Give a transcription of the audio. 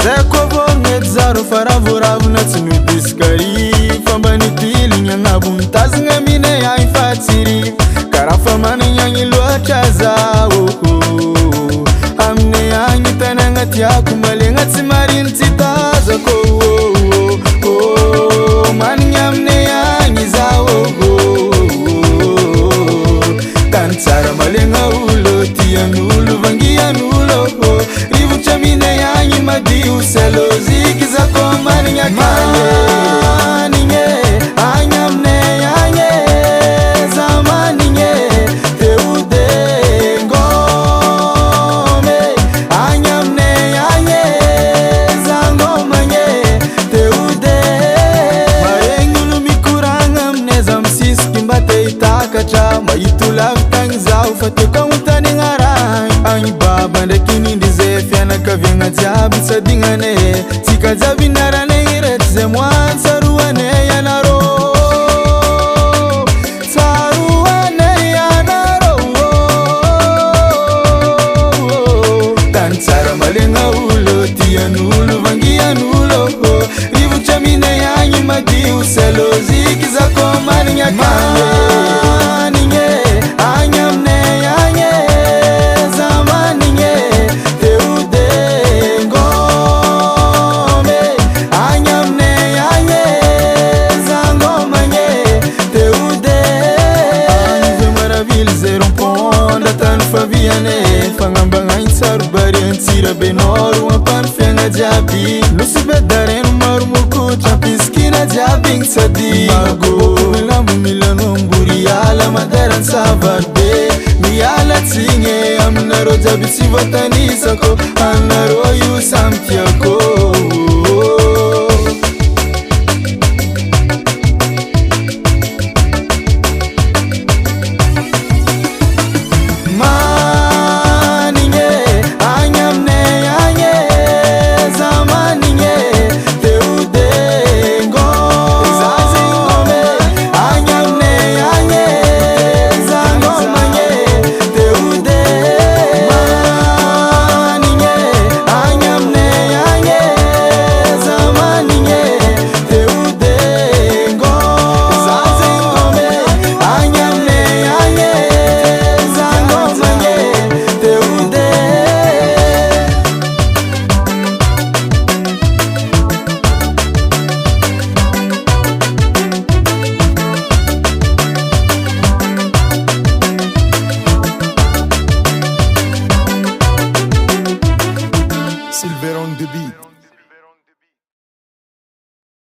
Rekovognet zaro faravoravona tsy nodiskari fambanitiligny agnabony tazagna mine agny fa tsirivo karaha fa managny agny loatra zaho aminay agny tanagna tiako malegna tsy mariny tsy tazako managny aminay agny zaho tany tsara malegna olo tian'olo vangian'olo rivotra aminay agny madio seloziky zako managny akanigny agny aminay agny za manigny teode ngome agny aminay agny za ngomagny teode maregny olo mikoragna aminay za misisiky mba te hitakatra mahito lavitagny zaho fa teko agnontany agnaragny agny baba ndraiky nindry zay fianakaviagna jiaby sadignane tsika jiaby naranay rehetra zay moany tsaroanay anarô tsaroanay anarô tany tsara malegna olo tian'olo vangian'olo rivotra aminay agny madio seloziky zako managny akanigny agny aminay agny za manigny teode ngome agny aminay agny za ngomagny teode agny ve maravily zay romponda tany faviane fagnambagnagny tsarobary antsirabe noro ampany fiagna jiaby nosy bedareno maro mokotra ampisikina jiaby igny sady magolamo milanombory ala mandaran'ny savarobe miala tsigny aminarô jiaby tsy voatanisako anarô io samy tiako manigny agny aminay agny za manigny teode ngome agny aminay agny za ngomagny teode manigny agny aminay agny za manigny teode ngome agny aminay agny za ngomagny teode Silver on the beat.